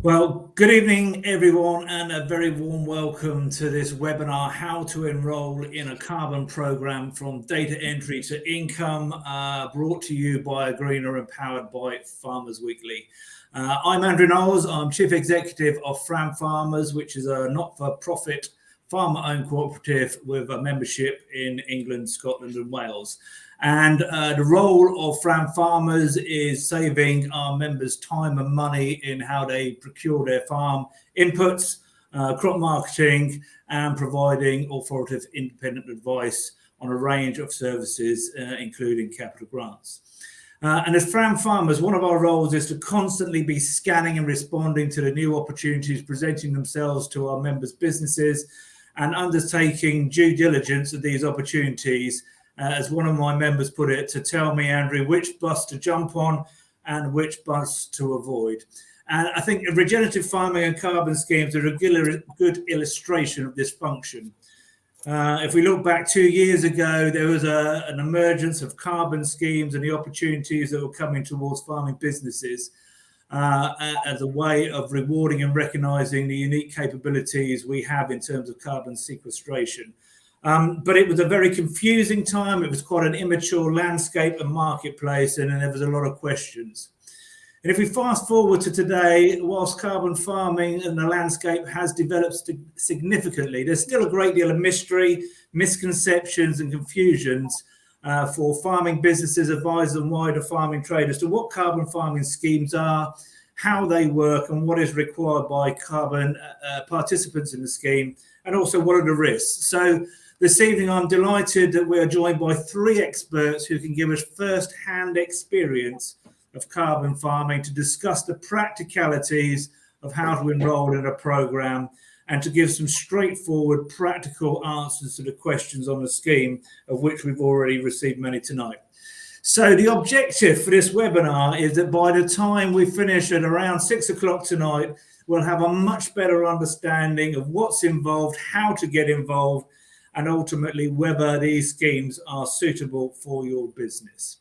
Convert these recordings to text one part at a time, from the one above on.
Well, good evening, everyone, and a very warm welcome to this webinar, How to Enroll in a Carbon Program from Data Entry to Income, brought to you by Greener and powered by Farmers Weekly. I'm Andrew Knowles. I'm Chief Executive of Fram Farmers, which is a not-for-profit farmer-owned cooperative with a membership in England, Scotland and Wales. And the role of Fram Farmers is saving our members time and money in how they procure their farm inputs, crop marketing, and providing authoritative independent advice on a range of services, including capital grants. And as Fram Farmers, one of our roles is to constantly be scanning and responding to the new opportunities presenting themselves to our members' businesses and undertaking due diligence of these opportunities, as one of my members put it, to tell me, Andrew, which bus to jump on and which bus to avoid. And I think regenerative farming and carbon schemes are a good illustration of this function. If we look back 2 years ago, there was an emergence of carbon schemes and the opportunities that were coming towards farming businesses as a way of rewarding and recognising the unique capabilities we have in terms of carbon sequestration. But it was a very confusing time. It was quite an immature landscape and marketplace, and there was a lot of questions. And if we fast forward to today, whilst carbon farming and the landscape has developed significantly, there's still a great deal of mystery, misconceptions and confusions for farming businesses, advisors and wider farming traders to what carbon farming schemes are, how they work and what is required by carbon participants in the scheme, and also what are the risks. So this evening, I'm delighted that we are joined by 3 experts who can give us first-hand experience of carbon farming to discuss the practicalities of how to enroll in a program and to give some straightforward, practical answers to the questions on the scheme, of which we've already received many tonight. So the objective for this webinar is that by the time we finish at around 6 o'clock tonight, we'll have a much better understanding of what's involved, how to get involved, and ultimately whether these schemes are suitable for your business.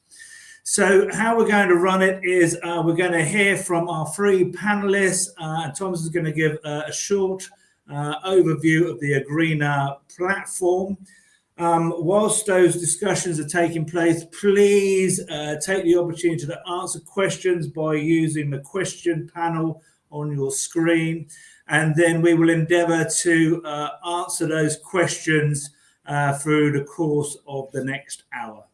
So how we're going to run it is we're going to hear from our 3 panelists, and Thomas is going to give a short overview of the Greener platform. Whilst those discussions are taking place, please take the opportunity to answer questions by using the question panel on your screen, and then we will endeavour to answer those questions through the course of the next hour.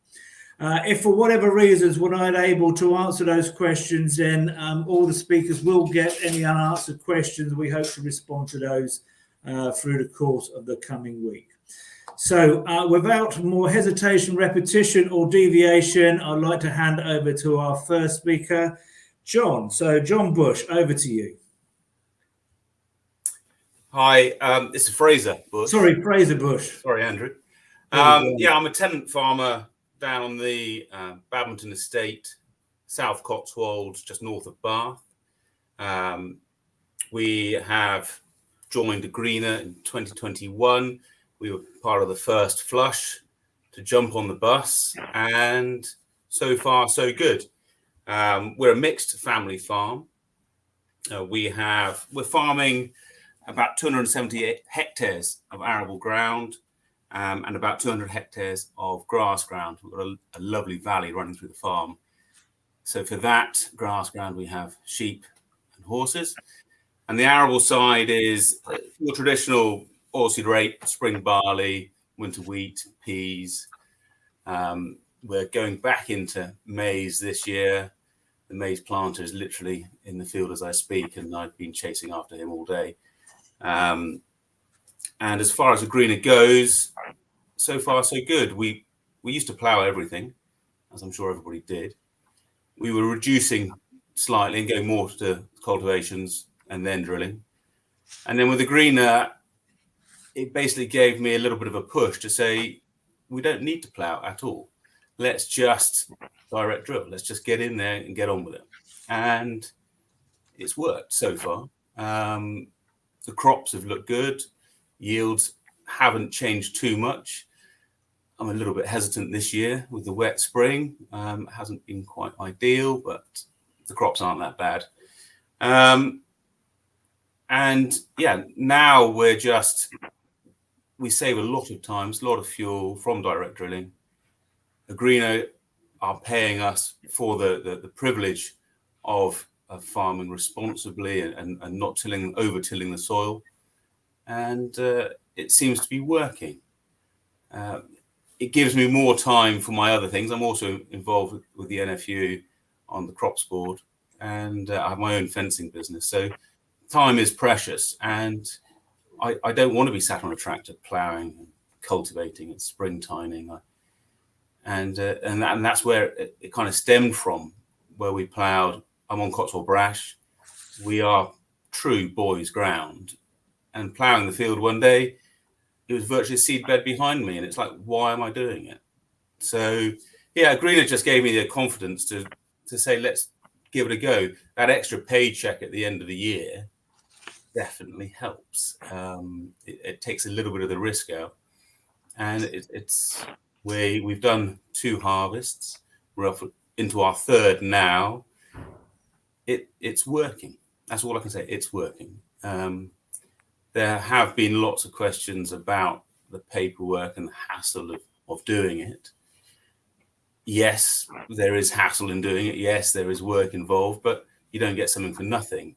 If for whatever reasons we're not able to answer those questions, then all the speakers will get any unanswered questions. We hope to respond to those through the course of the coming week. So without more hesitation, repetition or deviation, I'd like to hand over to our first speaker, John. So John Bush, over to you. Hi, this is Fraser Bush. Sorry, Fraser Bush. Sorry, Andrew. Yeah, I'm a tenant farmer down on the Badminton estate, South Cotswolds, just north of Bath. We have joined Greener in 2021. We were part of the first flush to jump on the bus, and so far so good. We're a mixed family farm. We're farming about 278 hectares of arable ground and about 200 hectares of grass ground. We've got a lovely valley running through the farm. So for that grass ground, we have sheep and horses. And the arable side is your traditional oilseed rape, spring barley, winter wheat, peas. We're going back into maize this year. The maize planter is literally in the field as I speak, and I've been chasing after him all day. And as far as the Greener goes, so far so good. We used to plough everything, as I'm sure everybody did. We were reducing slightly and going more to cultivations and then drilling. And then with the Greener, it basically gave me a little bit of a push to say, we don't need to plough at all. Let's just direct drill. Let's just get in there and get on with it. And it's worked so far. The crops have looked good. Yields haven't changed too much. I'm a little bit hesitant this year with the wet spring. Hasn't been quite ideal, but the crops aren't that bad. And yeah, now we save a lot of times, a lot of fuel from direct drilling. Agrino are paying us for the privilege of farming responsibly and not over tilling the soil. And it seems to be working. It gives me more time for my other things. I'm also involved with the NFU on the crops board, and I have my own fencing business. So time is precious, and I don't want to be sat on a tractor ploughing and cultivating and spring tining. And that's where it kind of stemmed from, where we ploughed. I'm on Cotswold Brash. We are true boys' ground. And ploughing the field one day, it was virtually a seed bed behind me. And it's like, why am I doing it? So, yeah, Greener just gave me the confidence to say, let's give it a go. That extra paycheck at the end of the year definitely helps. It takes a little bit of the risk out. And we've done 2 harvests. We're up into our 3rd now. It's working. That's all I can say. It's working. There have been lots of questions about the paperwork and the hassle of doing it. Yes, there is hassle in doing it. Yes, there is work involved, but you don't get something for nothing.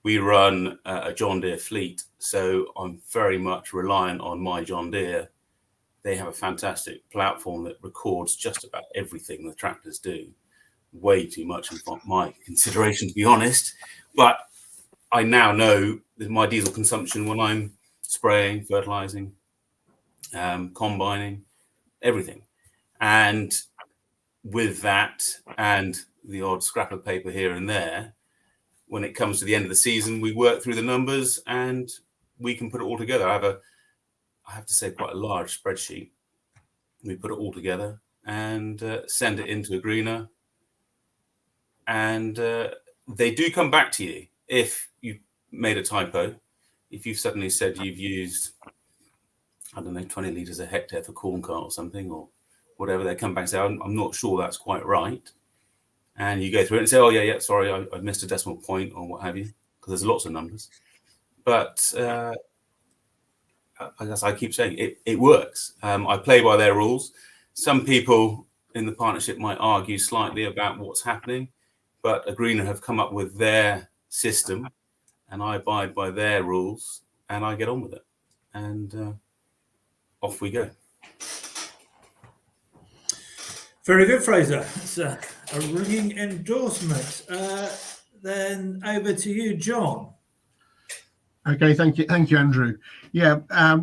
We run a John Deere fleet, so I'm very much reliant on my John Deere. They have a fantastic platform that records just about everything the tractors do. Way too much in my consideration, to be honest. But I now know that my diesel consumption when I'm spraying, fertilizing, combining, everything. And with that and the odd scrap of paper here and there, when it comes to the end of the season, we work through the numbers and we can put it all together. I have to say, quite a large spreadsheet. We put it all together and send it into Agrina. And they do come back to you if you made a typo. If you've suddenly said you've used, I don't know, 20 litres a hectare for corn cart or something, or whatever, they come back and say, I'm not sure that's quite right. And you go through it and say, oh, yeah, sorry, I missed a decimal point or what have you, because there's lots of numbers. But I guess I keep saying it works. I play by their rules. Some people in the partnership might argue slightly about what's happening, but Agrina have come up with their system and I abide by their rules and I get on with it. And off we go. Very good, Fraser. It's a ringing endorsement. Then over to you, John. Okay, thank you, Andrew. Yeah,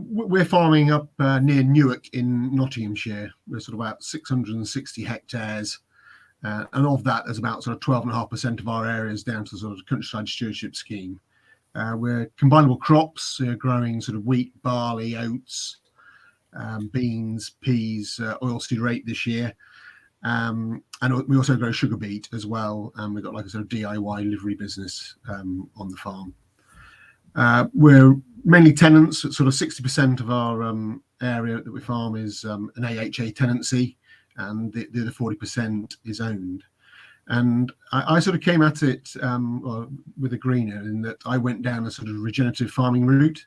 we're farming up near Newark in Nottinghamshire. We're sort of about 660 hectares. And of that, there's about sort of 12.5% of our areas down to sort of countryside stewardship scheme. We're combinable crops, growing sort of wheat, barley, oats, beans, peas, oilseed rape this year. And we also grow sugar beet as well. And we've got like a sort of DIY livery business on the farm. We're mainly tenants. Sort of 60% of our area that we farm is an AHA tenancy, and the other 40% is owned. And I sort of came at it with a greener in that I went down a sort of regenerative farming route.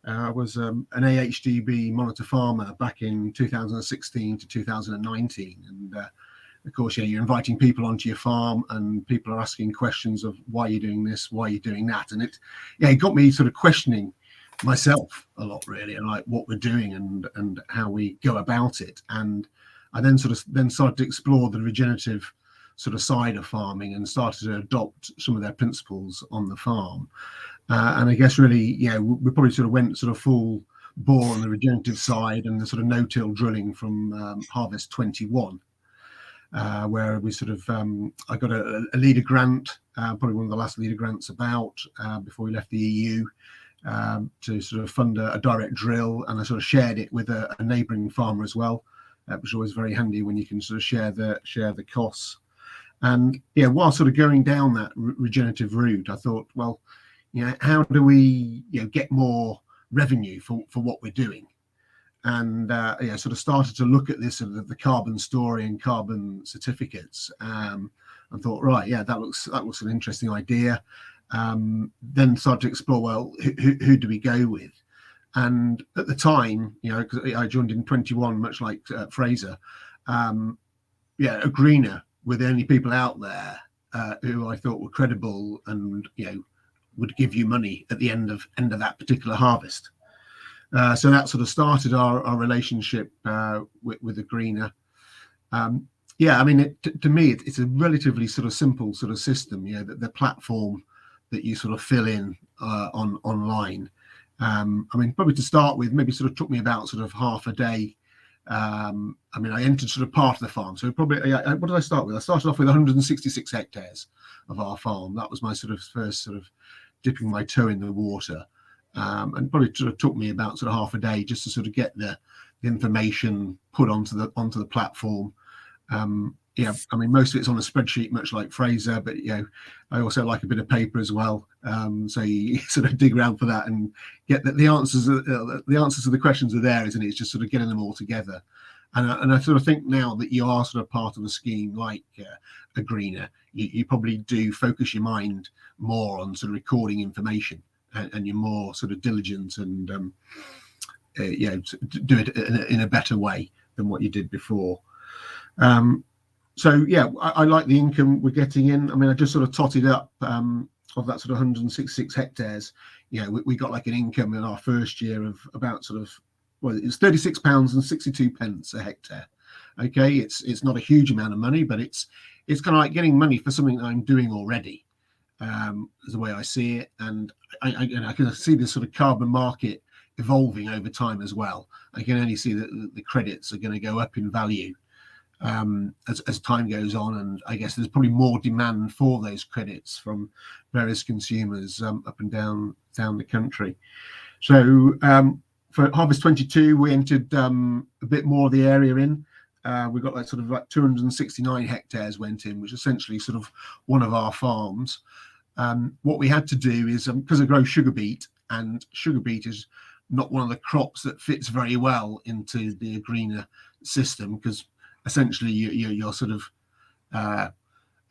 I was an AHDB monitor farmer back in 2016 to 2019. And of course, you're inviting people onto your farm and people are asking questions of why you're doing this, why you're doing that. And it got me sort of questioning myself a lot, really, and like what we're doing and how we go about it. And I then started to explore the regenerative sort of side of farming and started to adopt some of their principles on the farm. And I guess really, we probably sort of went sort of full bore on the regenerative side and the sort of no-till drilling from Harvest 21, where we sort of, I got a leader grant, probably one of the last leader grants about before we left the EU, to sort of fund a direct drill, and I sort of shared it with a neighbouring farmer as well, which is always very handy when you can sort of share the costs. And while sort of going down that regenerative route, I thought, well, how do we get more revenue for what we're doing? And sort of started to look at this the carbon story and carbon certificates, and thought, right, that looks an interesting idea. then started to explore, well, who do we go with? And at the time, because I joined in 21, much like Fraser, Agrina were the only people out there who I thought were credible and would give you money at the end of that particular harvest. So that sort of started our relationship with Agrina. To me, it's a relatively sort of simple sort of system. The platform that you sort of fill in online. Probably to start with, maybe sort of took me about sort of half a day. I entered sort of part of the farm. So probably, what did I start with? I started off with 166 hectares of our farm. That was my sort of first sort of dipping my toe in the water. And probably sort of took me about sort of half a day just to sort of get the information put onto the platform. Most of it's on a spreadsheet, much like Fraser, but I also like a bit of paper as well. So you sort of dig around for that and get the answers. The answers to the questions are there, isn't it? It's just sort of getting them all together. And I sort of think now that you are sort of part of a scheme like Agrina, you probably do focus your mind more on sort of recording information, and you're more sort of diligent and do it in a better way than what you did before. I like the income we're getting in. I just sort of totted up of that sort of 166 hectares. We got like an income in our first year of about sort of, well, it's £36.62 a hectare. Okay, it's not a huge amount of money, but it's kind of like getting money for something that I'm doing already. Is the way I see it, and I can see this sort of carbon market evolving over time as well. I can only see that the credits are going to go up in value as time goes on, and I guess there's probably more demand for those credits from various consumers up and down the country. So for Harvest 22, we entered a bit more of the area in. We got like 269 hectares went in, which is essentially sort of one of our farms. What we had to do is, because I grow sugar beet, and sugar beet is not one of the crops that fits very well into the Agrina system, because essentially you're sort of,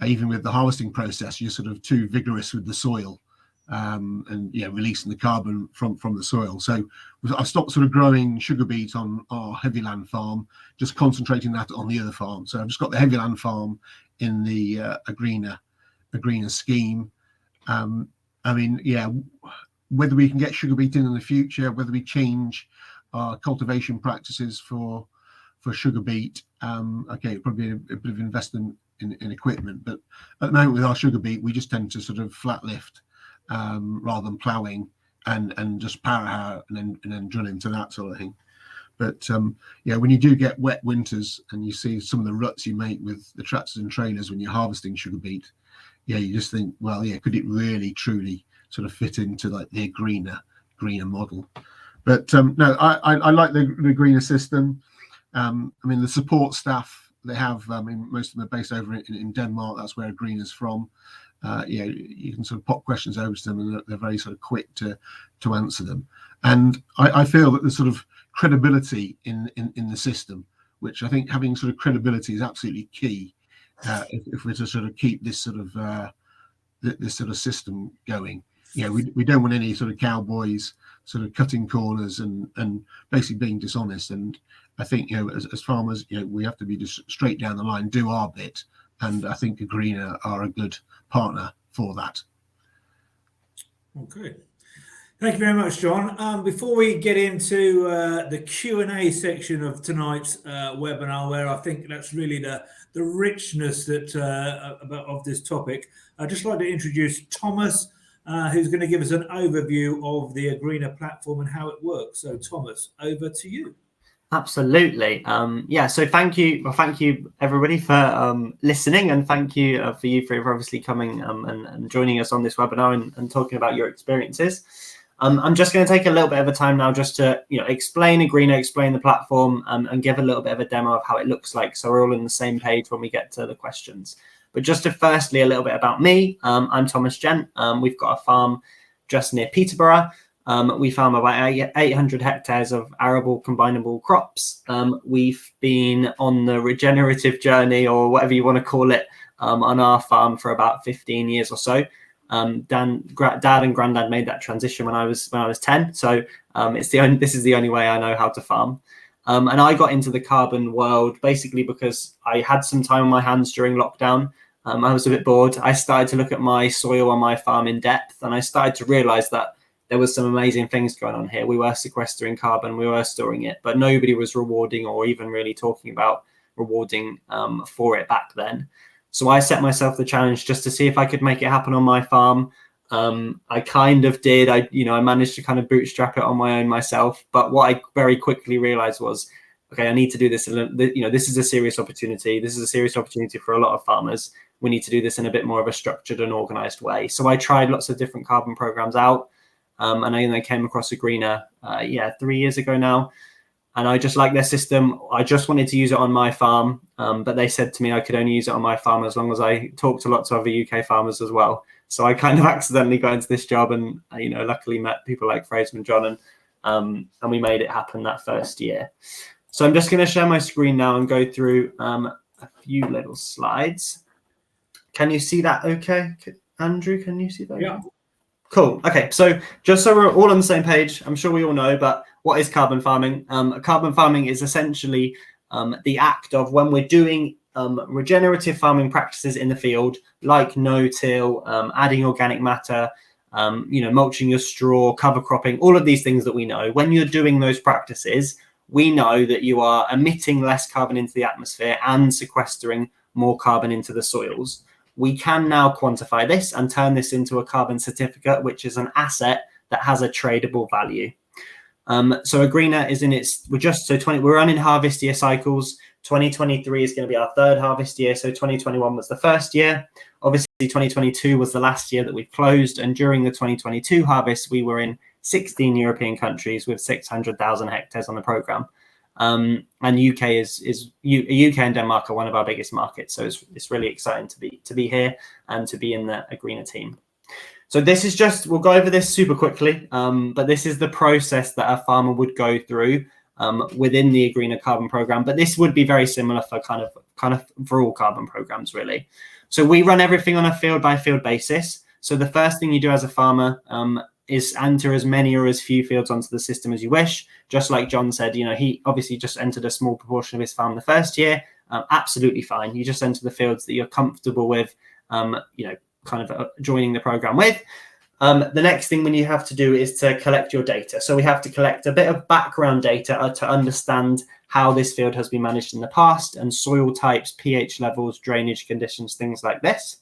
even with the harvesting process, you're sort of too vigorous with the soil, and releasing the carbon from the soil. So I stopped sort of growing sugar beet on our heavy land farm, just concentrating that on the other farm. So I've just got the heavy land farm in the Agrina scheme. Whether we can get sugar beet in the future, whether we change our cultivation practices for sugar beet, probably a bit of investment in equipment. But at the moment with our sugar beet, we just tend to sort of flat lift rather than ploughing and just power harrow and then drill into that sort of thing. But when you do get wet winters and you see some of the ruts you make with the tractors and trailers when you're harvesting sugar beet, you just think, well, could it really truly sort of fit into like the greener model? But no, I like the greener system. The support staff they have, most of them are based over in Denmark. That's where Agrina's from. You can sort of pop questions over to them, and they're very sort of quick to answer them. And I feel that there's sort of credibility in the system, which I think having sort of credibility is absolutely key if we're to sort of keep this sort of system going. We don't want any sort of cowboys sort of cutting corners and basically being dishonest. And I think as farmers, we have to be just straight down the line, do our bit, and I think Agrina are a good partner for that. Okay. Thank you very much, John. Before we get into the Q&A section of tonight's webinar, where I think that's really the richness of this topic, I'd just like to introduce Thomas, who's going to give us an overview of the Agrina platform and how it works. So, Thomas, over to you. Absolutely. So thank you everybody for listening, and thank you for obviously coming and joining us on this webinar and talking about your experiences. I'm just going to take a little bit of a time now just to explain Agrina, explain the platform, and give a little bit of a demo of how it looks like, so we're all on the same page when we get to the questions. But just to firstly a little bit about me, I'm Thomas Gent. We've got a farm just near Peterborough. We farm about 800 hectares of arable combinable crops. We've been on the regenerative journey, or whatever you want to call it, on our farm for about 15 years or so. Dad and Granddad made that transition when I was 10. So this is the only way I know how to farm. And I got into the carbon world basically because I had some time on my hands during lockdown. I was a bit bored. I started to look at my soil on my farm in depth, and I started to realize that there was some amazing things going on here. We were sequestering carbon, we were storing it, but nobody was rewarding or even really talking about rewarding for it back then. So I set myself the challenge just to see if I could make it happen on my farm. I kind of did. I managed to kind of bootstrap it on my own myself. But what I very quickly realized was, okay, I need to do this. This is a serious opportunity. This is a serious opportunity for a lot of farmers. We need to do this in a bit more of a structured and organized way. So I tried lots of different carbon programs out. And I came across a greener, 3 years ago now. And I just like their system. I just wanted to use it on my farm. But they said to me I could only use it on my farm as long as I talked to lots of other UK farmers as well. So I kind of accidentally got into this job and, luckily met people like Fraser and John, and we made it happen that first year. So I'm just going to share my screen now and go through a few little slides. Can you see that okay? Andrew, can you see that? Yeah. Cool. Okay, so just so we're all on the same page, I'm sure we all know, but what is carbon farming? Carbon farming is essentially the act of when we're doing regenerative farming practices in the field, like no-till, adding organic matter, mulching your straw, cover cropping, all of these things that we know. When you're doing those practices, we know that you are emitting less carbon into the atmosphere and sequestering more carbon into the soils. We can now quantify this and turn this into a carbon certificate, which is an asset that has a tradable value. So a greener is we're running harvest year cycles. 2023 is going to be our third harvest year. So 2021 was the first year. Obviously, 2022 was the last year that we've closed. And during the 2022 harvest, we were in 16 European countries with 600,000 hectares on the program. And UK and Denmark are one of our biggest markets. So it's really exciting to be here and to be in the greener team. So this is we'll go over this super quickly, but this is the process that a farmer would go through within the greener carbon program. But this would be very similar for kind of for all carbon programs, really. So we run everything on a field by field basis. So the first thing you do as a farmer is enter as many or as few fields onto the system as you wish. Just like John said, he obviously just entered a small proportion of his farm the first year. Absolutely fine. You just enter the fields that you're comfortable with, joining the program with. The next thing we have to do is to collect your data. So we have to collect a bit of background data to understand how this field has been managed in the past, and soil types, pH levels, drainage conditions, things like this.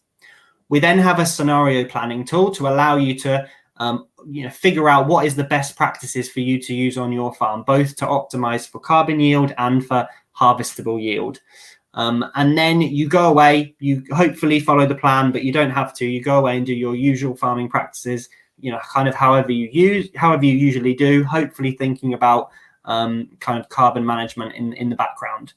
We then have a scenario planning tool to allow you to figure out what is the best practices for you to use on your farm, both to optimize for carbon yield and for harvestable yield. And then you go away, you hopefully follow the plan, but you don't have to. You go away and do your usual farming practices, however you usually do, hopefully thinking about kind of carbon management in the background.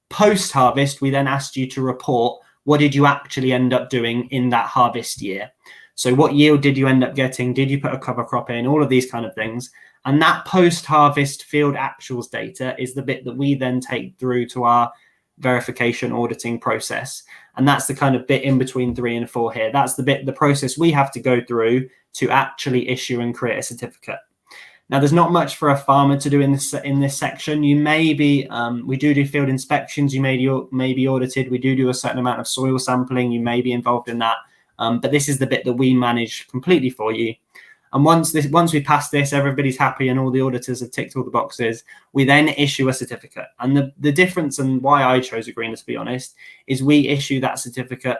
Post-harvest, we then asked you to report what did you actually end up doing in that harvest year. So what yield did you end up getting? Did you put a cover crop in? All of these kind of things. And that post-harvest field actuals data is the bit that we then take through to our verification auditing process. And that's the kind of bit in between 3 and 4 here. That's the process we have to go through to actually issue and create a certificate. Now, there's not much for a farmer to do in this section. You may be, we do field inspections. You may be audited. We do a certain amount of soil sampling. You may be involved in that. But this is the bit that we manage completely for you. And once we pass this, everybody's happy and all the auditors have ticked all the boxes, we then issue a certificate. And the difference, and why I chose a greener, to be honest, is we issue that certificate.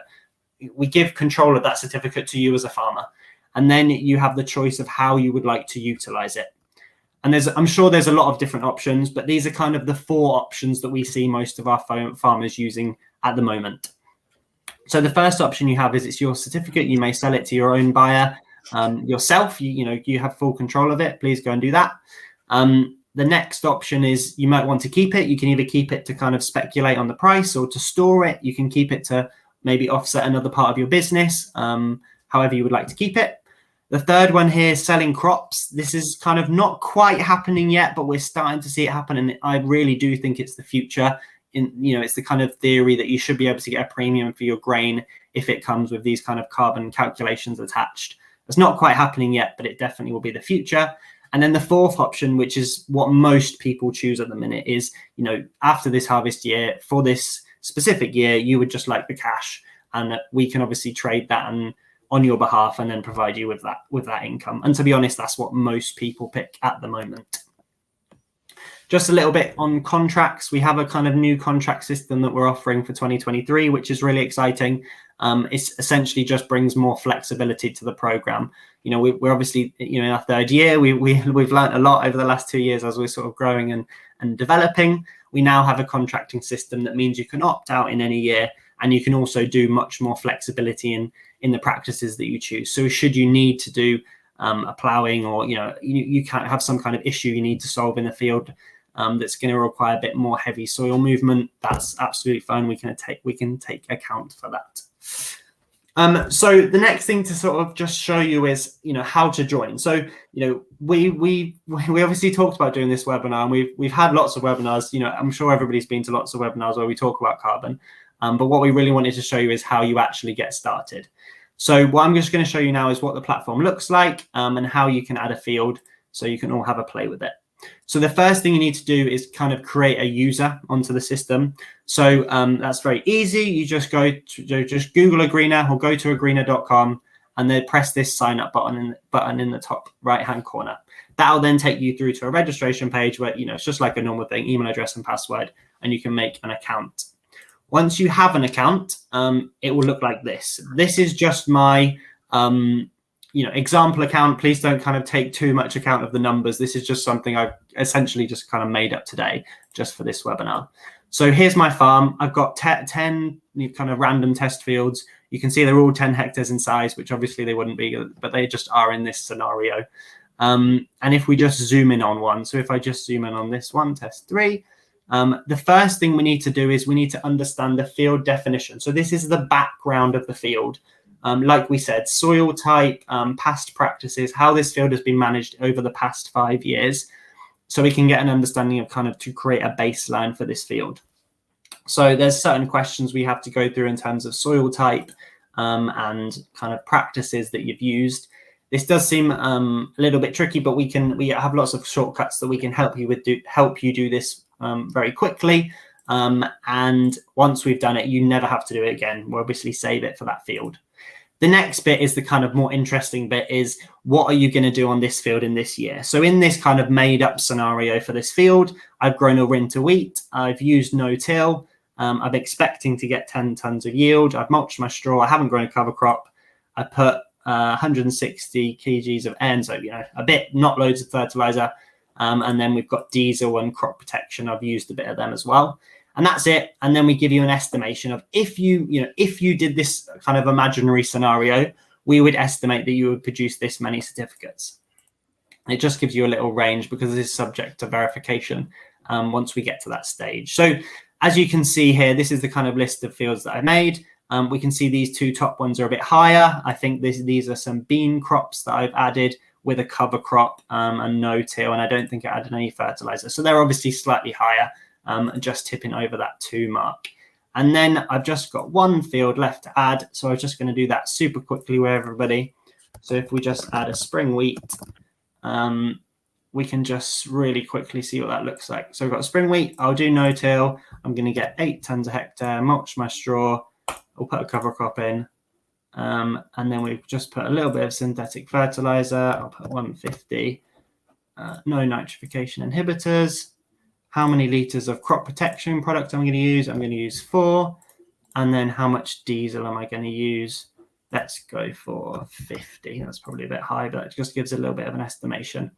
We give control of that certificate to you as a farmer. And then you have the choice of how you would like to utilize it. And I'm sure there's a lot of different options, but these are kind of the 4 options that we see most of our farmers using at the moment. So the first option you have is it's your certificate. You may sell it to your own buyer yourself. You have full control of it. Please go and do that. The next option is you might want to keep it. You can either keep it to kind of speculate on the price or to store it. You can keep it to maybe offset another part of your business, however you would like to keep it. The third one here is selling crops. This is kind of not quite happening yet, but we're starting to see it happen. And I really do think it's the future. It's the kind of theory that you should be able to get a premium for your grain if it comes with these kind of carbon calculations attached. It's not quite happening yet, but it definitely will be the future. And then the fourth option, which is what most people choose at the minute, is, you know, after this harvest year, for this specific year, you would just like the cash, and we can obviously trade that and on your behalf and then provide you with that income. And to be honest, that's what most people pick at the moment. Just a little bit on contracts. We have a kind of new contract system that we're offering for 2023, which is really exciting. It's essentially just brings more flexibility to the program. You know, we're obviously, you know, in our third year, we've learned a lot over the last 2 years as we're sort of growing and developing. We now have a contracting system that means you can opt out in any year, and you can also do much more flexibility in the practices that you choose. So should you need to do a ploughing, or, you know, you can't have some kind of issue you need to solve in the field, that's going to require a bit more heavy soil movement, that's absolutely fine. We can take account for that. So the next thing to sort of just show you is, you know, how to join. So, you know, we obviously talked about doing this webinar, and we've had lots of webinars. You know, I'm sure everybody's been to lots of webinars where we talk about carbon. But what we really wanted to show you is how you actually get started. So what I'm just going to show you now is what the platform looks like, and how you can add a field so you can all have a play with it. So the first thing you need to do is kind of create a user onto the system. So that's very easy. You just just Google Agreena or go to agreena.com, and then press this sign up button in the top right hand corner. That'll then take you through to a registration page where, you know, it's just like a normal thing, email address and password, and you can make an account. Once you have an account, it will look like this. This is just my you know, example account. Please don't kind of take too much account of the numbers. This is just something I've essentially just kind of made up today just for this webinar. So here's my farm. I've got 10 kind of random test fields. You can see they're all 10 hectares in size, which obviously they wouldn't be, but they just are in this scenario. And if we just zoom in on one, so if I just zoom in on this one, test 3, the first thing we need to do is we need to understand the field definition. So this is the background of the field. Like we said, soil type, past practices, how this field has been managed over the past 5 years, so we can get an understanding of kind of to create a baseline for this field. So there's certain questions we have to go through in terms of soil type and kind of practices that you've used. This does seem a little bit tricky, but we have lots of shortcuts that we can help you do this very quickly. And once we've done it, you never have to do it again. We'll obviously save it for that field. The next bit is the kind of more interesting bit, is what are you going to do on this field in this year? So in this kind of made up scenario for this field, I've grown a winter wheat. I've used no-till. I'm expecting to get 10 tons of yield. I've mulched my straw. I haven't grown a cover crop. I put 160 kgs of N, so, you know, a bit, not loads of fertilizer. And then we've got diesel and crop protection. I've used a bit of them as well. And that's it. And then we give you an estimation of if you did this kind of imaginary scenario, we would estimate that you would produce this many certificates. It just gives you a little range because it is subject to verification once we get to that stage. So as you can see here, this is the kind of list of fields that I made. We can see these 2 top ones are a bit higher. I think these are some bean crops that I've added with a cover crop and no-till, and I don't think I added any fertilizer. So they're obviously slightly higher. Just tipping over that 2 mark. And then I've just got 1 field left to add. So I'm just going to do that super quickly with everybody. So if we just add a spring wheat, we can just really quickly see what that looks like. So I've got spring wheat. I'll do no-till. I'm going to get 8 tons a hectare, mulch my straw. I'll put a cover crop in. And then we've just put a little bit of synthetic fertilizer. I'll put 150. No nitrification inhibitors. How many litres of crop protection product I'm going to use? I'm going to use 4. And then how much diesel am I going to use? Let's go for 50. That's probably a bit high, but it just gives a little bit of an estimation.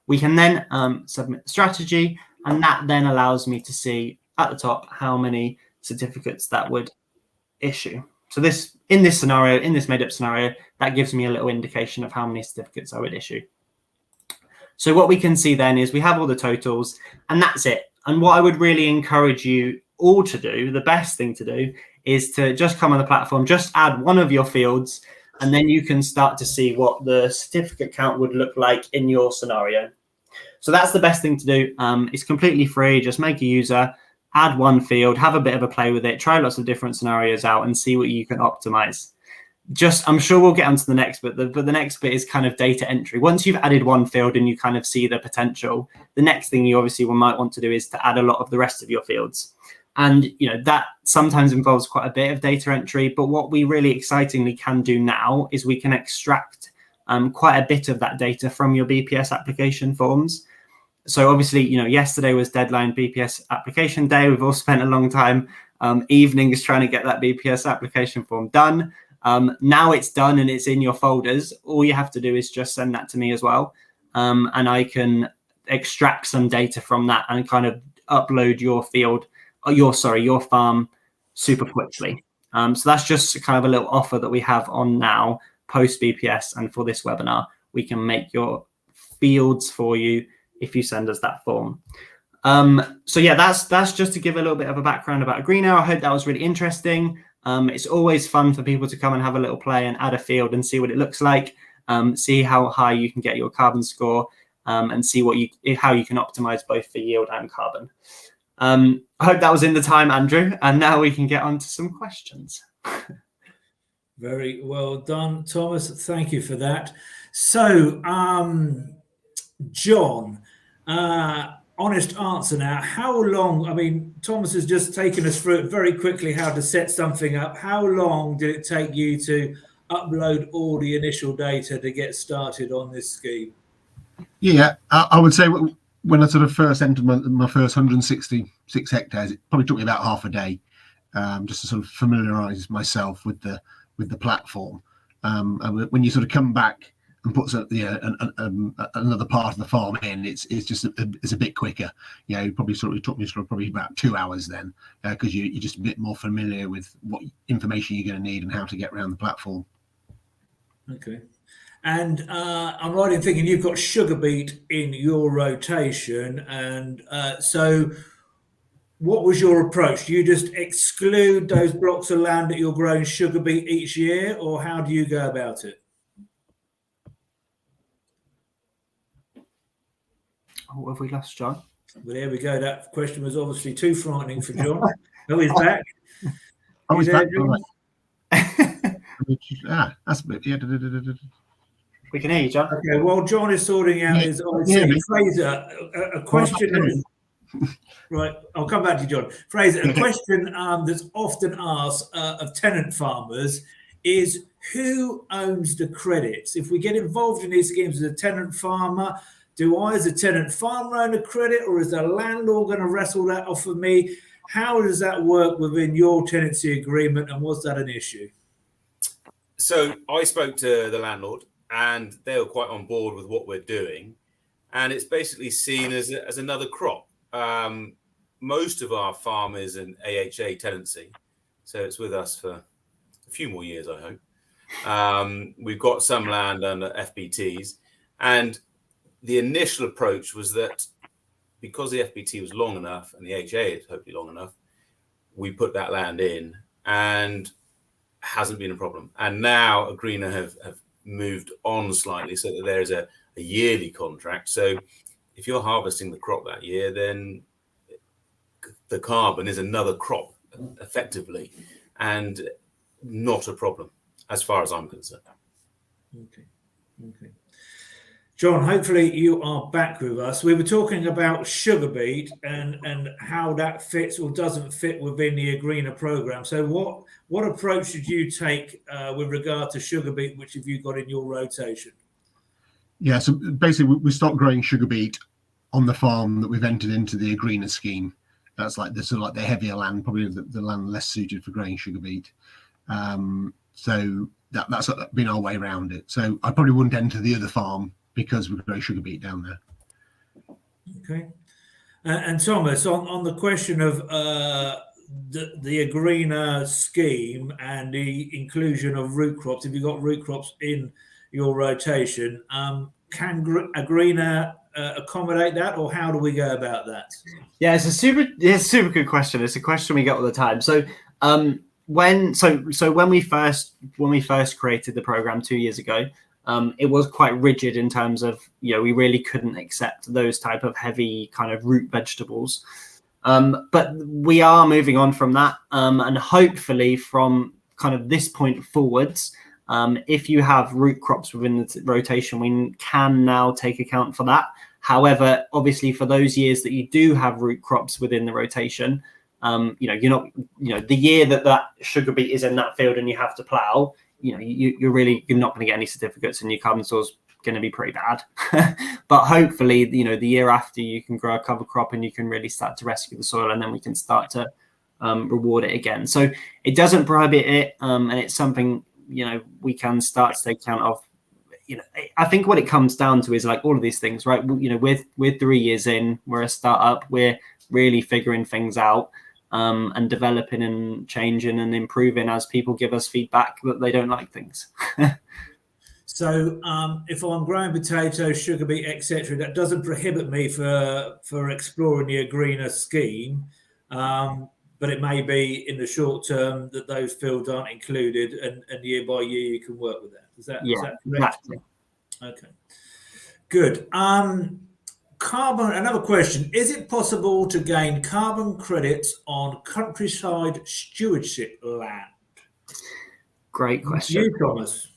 We can then submit the strategy, and that then allows me to see at the top how many certificates that would issue. So in this made up scenario, that gives me a little indication of how many certificates I would issue. So what we can see then is we have all the totals, and that's it. And what I would really encourage you all to do, the best thing to do, is to just come on the platform, just add 1 of your fields, and then you can start to see what the certificate count would look like in your scenario. So that's the best thing to do. It's completely free. Just make a user, add one field, have a bit of a play with it, try lots of different scenarios out and see what you can optimize. I'm sure we'll get onto the next bit, but the next bit is kind of data entry. Once you've added one field and you kind of see the potential, the next thing you obviously might want to do is to add a lot of the rest of your fields. And, that sometimes involves quite a bit of data entry, but what we really excitingly can do now is we can extract quite a bit of that data from your BPS application forms. So obviously, yesterday was deadline BPS application day. We've all spent a long time evenings trying to get that BPS application form done. Now it's done and it's in your folders. All you have to do is just send that to me as well. And I can extract some data from that and kind of upload your field, your farm super quickly. So that's just kind of a little offer that we have on now post BPS. And for this webinar, we can make your fields for you if you send us that form. So yeah, that's just to give a little bit of a background about Agreeno. I hope that was really interesting. It's always fun for people to come and have a little play and add a field and see what it looks like, see how high you can get your carbon score, and see how you can optimize both for yield and carbon. I hope that was in the time, Andrew, and now we can get on to some questions. Very well done, Thomas. Thank you for that. So, John, honest answer now. How long, Thomas has just taken us through it very quickly, how to set something up. How long did it take you to upload all the initial data to get started on this scheme? Yeah, I would say when I sort of first entered my first 166 hectares, it probably took me about half a day just to sort of familiarise myself with the platform. And when you sort of come back and put another part of the farm in, it's a bit quicker. It took me probably about 2 hours then, because you're just a bit more familiar with what information you're going to need and how to get around the platform. Okay. And I'm right in thinking you've got sugar beet in your rotation, and so what was your approach? Do you just exclude those blocks of land that you're growing sugar beet each year, or how do you go about it? Oh, have we lost John? Well, there we go. That question was obviously too frightening for John. Oh, he's back. Oh, he's back. That's a bit. Yeah. We can hear you, John. Okay. While John is sorting out his Fraser, a question. Right, I'll come back to you, John. Fraser, a question that's often asked of tenant farmers is who owns the credits? If we get involved in these schemes as a tenant farmer, do I as a tenant farmer own a credit, or is the landlord going to wrestle that off of me? How does that work within your tenancy agreement, and was that an issue? So I spoke to the landlord and they were quite on board with what we're doing. And it's basically seen as another crop. Most of our farm is an AHA tenancy, so it's with us for a few more years, I hope. We've got some land under FBTs, and the initial approach was that because the FBT was long enough and the AHA is hopefully long enough, we put that land in, and hasn't been a problem. And now Agreeno have moved on slightly so that there is a yearly contract. So if you're harvesting the crop that year, then the carbon is another crop effectively, and not a problem as far as I'm concerned. Okay. John, hopefully you are back with us. We were talking about sugar beet and how that fits or doesn't fit within the Agreeno program. So what approach did you take with regard to sugar beet, which have you got in your rotation? Yeah, so basically we stopped growing sugar beet on the farm that we've entered into the Agreeno scheme. That's like the sort of like the heavier land, probably the land less suited for growing sugar beet. So that's been our way around it. So I probably wouldn't enter the other farm because we grow sugar beet down there. Okay. And Thomas, on the question of the Agreeno scheme and the inclusion of root crops, if you've got root crops in your rotation, can Agreeno accommodate that, or how do we go about that? Yeah, it's a super good question. It's a question we get all the time. So when we first created the program 2 years ago, it was quite rigid in terms of, we really couldn't accept those type of heavy kind of root vegetables. But we are moving on from that, and hopefully from kind of this point forwards, if you have root crops within the rotation, we can now take account for that. However, obviously for those years that you do have root crops within the rotation, you're not, the year that sugar beet is in that field and you have to plough, you're not going to get any certificates, and your carbon soil's going to be pretty bad. But hopefully, the year after, you can grow a cover crop and you can really start to rescue the soil, and then we can start to reward it again. So it doesn't prohibit it, and it's something we can start to take account of. I think what it comes down to is like all of these things, right? We're 3 years in, we're a startup, we're really figuring things out, and developing and changing and improving as people give us feedback that they don't like things. So if I'm growing potatoes, sugar beet, etc., that doesn't prohibit me for exploring the greener scheme, but it may be in the short term that those fields aren't included, and year by year you can work with that. Is that correct? Exactly. Okay, good. Carbon. Another question: is it possible to gain carbon credits on countryside stewardship land? Great question. You, Thomas.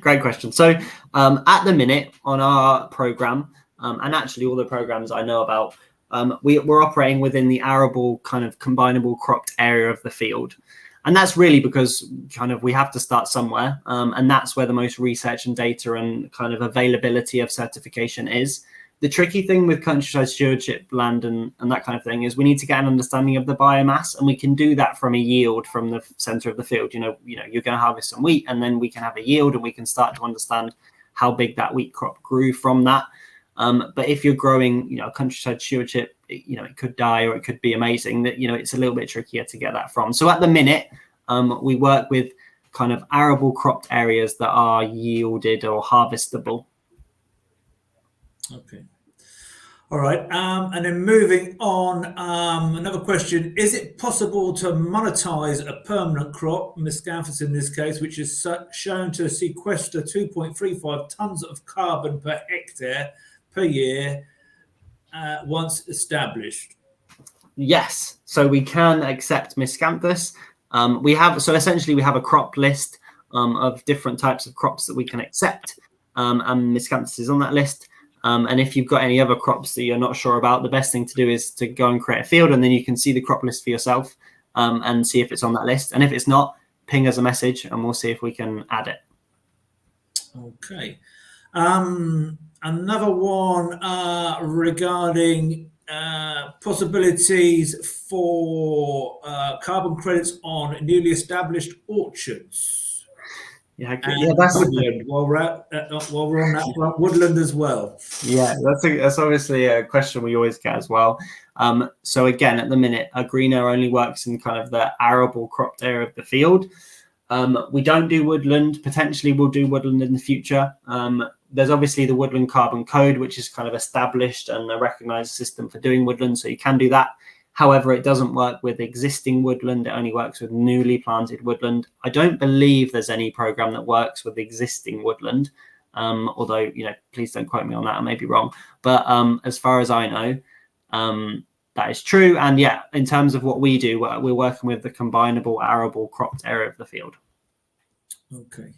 Great question. So at the minute on our program, and actually all the programs I know about, we're operating within the arable kind of combinable cropped area of the field. And that's really because kind of we have to start somewhere, and that's where the most research and data and kind of availability of certification is. The tricky thing with countryside stewardship land and that kind of thing is we need to get an understanding of the biomass, and we can do that from a yield from the center of the field. You're going to harvest some wheat, and then we can have a yield, and we can start to understand how big that wheat crop grew from that. But if you're growing, countryside stewardship, it could die or it could be amazing. That it's a little bit trickier to get that from. So at the minute, we work with kind of arable cropped areas that are yielded or harvestable. Okay. All right. And then moving on, another question: is it possible to monetize a permanent crop, miscanthus in this case, which is shown to sequester 2.35 tons of carbon per hectare per year once established? Yes. So we can accept miscanthus. We have a crop list of different types of crops that we can accept, and miscanthus is on that list. And if you've got any other crops that you're not sure about, the best thing to do is to go and create a field, and then you can see the crop list for yourself, and see if it's on that list. And if it's not, ping us a message and we'll see if we can add it. Okay. Another one regarding possibilities for carbon credits on newly established orchards. That's woodland. While we're on that front, woodland as well. Yeah, that's obviously a question we always get as well. So again, at the minute, a greener only works in kind of the arable cropped area of the field. We don't do woodland. Potentially, we'll do woodland in the future. There's obviously the Woodland Carbon Code, which is kind of established and a recognised system for doing woodland, so you can do that. However, it doesn't work with existing woodland. It only works with newly planted woodland. I don't believe there's any program that works with existing woodland, although, please don't quote me on that. I may be wrong. But as far as I know, that is true. And yeah, in terms of what we do, we're working with the combinable arable cropped area of the field. Okay.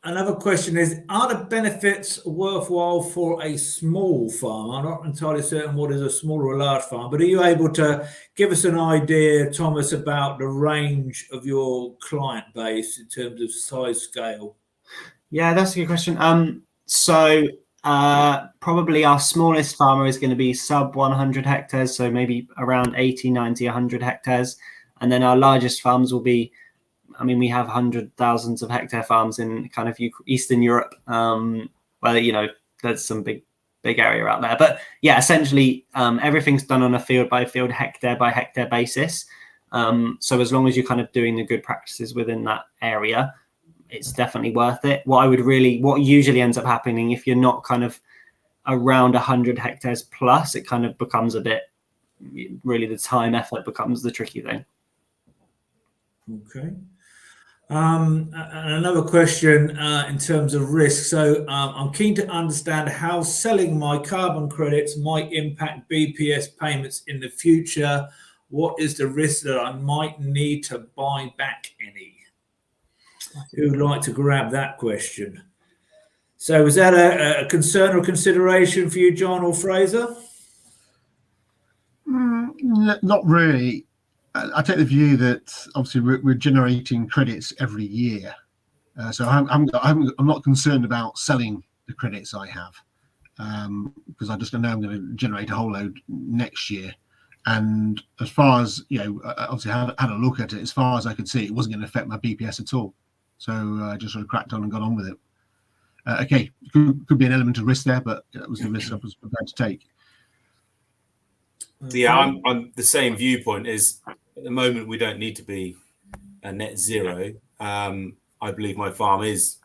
Another question is, are the benefits worthwhile for a small farm? I'm not entirely certain what is a small or a large farm, but are you able to give us an idea, Thomas, about the range of your client base in terms of size scale? Yeah, that's a good question. So probably our smallest farmer is going to be sub 100 hectares, so maybe around 80, 90, 100 hectares. And then our largest farms will be, we have thousands of hectare farms in kind of Eastern Europe, where, there's some big area out there. But yeah, essentially everything's done on a field by field, hectare by hectare basis. So as long as you're kind of doing the good practices within that area, it's definitely worth it. What usually ends up happening if you're not kind of around 100 hectares plus, it kind of becomes a bit, really the time effort becomes the tricky thing. Okay. And another question in terms of risk. So I'm keen to understand how selling my carbon credits might impact BPS payments in the future. What is the risk that I might need to buy back any? Who would like to grab that question? So is that a concern or consideration for you, John or Fraser? Not really. I take the view that obviously we're generating credits every year, so I'm not concerned about selling the credits I have, because I just know I'm going to generate a whole load next year. And as far as obviously I had a look at it. As far as I could see, it wasn't going to affect my BPS at all. So I just sort of cracked on and got on with it. Okay, could be an element of risk there, but that was the risk I was prepared to take. Yeah, I'm the same viewpoint. Is at the moment we don't need to be a net zero. I believe my farm is